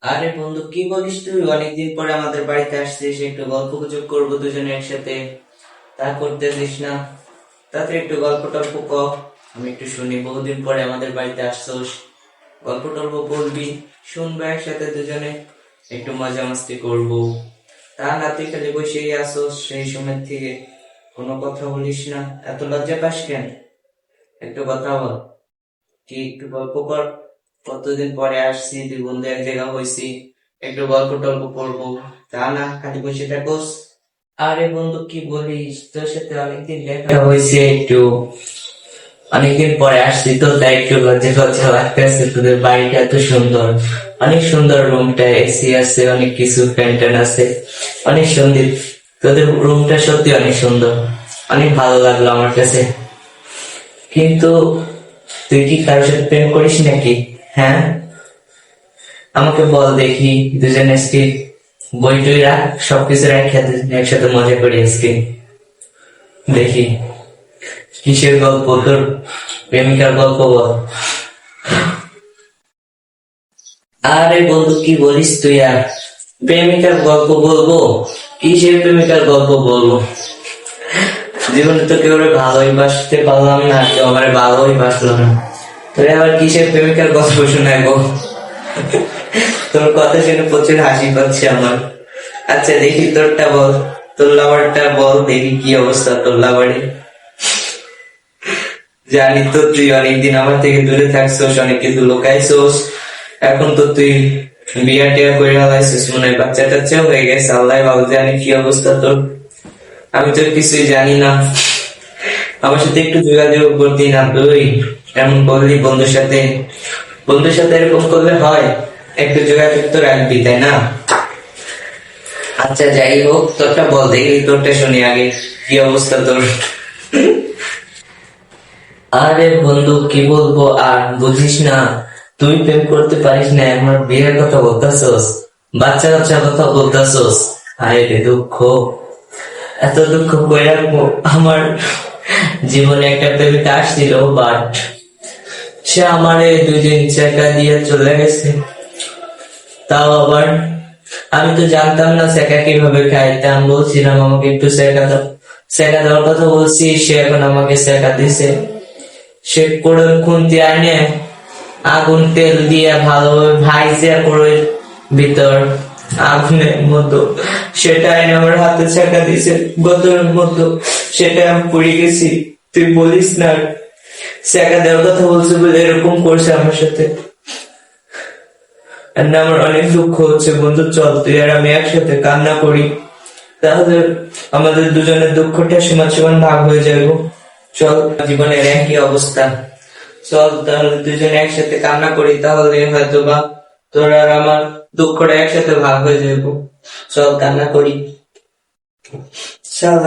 আরে বন্ধু, কি বলিস তুই? অনেকদিন পরে আমাদের বাড়িতে আসছিস, একটু গল্প গুজব করবো দুজনে একসাথে। তা করতেছিস না? তাতে একটু গল্প টল্প ক, আমি একটু শুনি। বহুদিন পরে আমাদের বাড়িতে আসছোস, গল্প টল্প বলবি, শুনবো একসাথে দুজনে, একটু মজা মাস্তি করবো। তা না, তুই খালি বসেই আসোস সেই সময় থেকে, কোনো কথা বলিস না। এত লজ্জা পাস কেন? একটু কথা বল। কি একটু গল্প কর। কতদিন পরে আসছি, দুই বন্ধু এক জায়গা হয়েছি, একটু গল্প টল্প করবো। তা না, খালি বসে থাকোস। আরে বন্ধু, কি বলিস? তোর সাথে অনেকদিন দেখা হয়েছে, একটু অনেকদিন পরে আসছি তো, তাই একটু লজ্জা লজ্জা লাগতেছে। তোদের বাড়িটা এত সুন্দর, অনেক সুন্দর। রুমটা এসি আছে, অনেক কিছু ফ্যান ট্যান আছে, অনেক সুন্দর। তোদের রুমটা সত্যি অনেক সুন্দর, অনেক ভালো লাগলো আমার কাছে। কিন্তু তুই কি কারোর সাথে প্রেম করিস নাকি? হ্যাঁ, আমাকে বল দেখি। দুজনে আজকে বই টই রাখ, সবকিছু রাখ, একসাথে মজা করি আজকে। দেখি কিসের গল্প তোর, প্রেমিকার গল্প বল। আরে বন্ধু, কি বলিস তুই আর? প্রেমিকার গল্প বলবো? কিসের প্রেমিকার গল্প বলবো? জীবনে তো কেউ ভালোই বাসতে পারলাম না, কেউ আমার ভালোই বাসলো না, তোর আবার কিসের প্রেমিকার গল্প শোনাবো? তোর কথা শুনে প্রচুর হাসি পাচ্ছে আমার। আচ্ছা দেখি তোরটা বল, তোর লাভারটা বল দেখি, কি অবস্থা তোর লাভারের। জানি তো তুই অনেকদিন আমার থেকে দূরে থাকছোস, অনেক কিছু লুকাইছোস। এখন তো তুই বিয়া টিয়া করে হালাইছিস, মনে হয় বাচ্চা টাচ্চাও হয়ে গেছে, আল্লাহ ভালো জানি কি অবস্থা তোর। আমি তো কিছুই জানি না। আমার সাথে একটু যোগাযোগ করতি না তুই? এমন করলি বন্ধুর সাথে? বন্ধুর সাথে এরকম করলে হয়? একটু যোগাযোগ তো রাখবি, তাই না? আচ্ছা যাই হোক, তোরটা বল দেখি, তোরটা শুনি আগে, কি অবস্থা তোর। আরে বন্ধু, কি বলবো আর, বুঝিস না? তুই প্রেম করতে পারিস না, আমার বিয়ের কথা বলতেছস, বাচ্চা বাচ্চার কথা বলতেছস। আরে রে দুঃখ, এত দুঃখ কই রাখবো? আমার জীবনে একটা প্রেমিকা আসছিল, বাট সে আমারে 2 দিন টাকা দিয়ে চলে গেছে। তাও আবার আমি তো জানতাম না সেকা কিভাবে খায়, তা আমি বলছিলাম আমাকে একটু সেকা দাও, সেকা দেওয়ার কথা বলছি, সে এখন আমাকে সেকা দিছে। সে কোড়ের খুন্তি আনে, আগুন তেল দিয়ে ভালোভাবে ভাইজে কোড়ের ভিতর আগুনের মতো, সেটা এনে আমার হাতে সেকা দিছে বোতলের মতো, সেটা আমি পুড়ে গেছি। তুই বলিস না, সেকা দেওয়ার কথা বলছে বলে এরকম করছে আমার সাথে। আর না, আমার অনেক দুঃখ হচ্ছে বন্ধু, চল তুই আর আমি একসাথে কান্না করি, তাহলে আমাদের দুজনের দুঃখটা সমান সমান ভাগ হয়ে যাবে। চল, জীবনের একই অবস্থা, চল তাহলে দুজনে একসাথে কান্না করি, তাহলে হয়তো বা তোর আর আমার দুঃখটা একসাথে ভাগ হয়ে যাবো। চল কান্না করি, চল।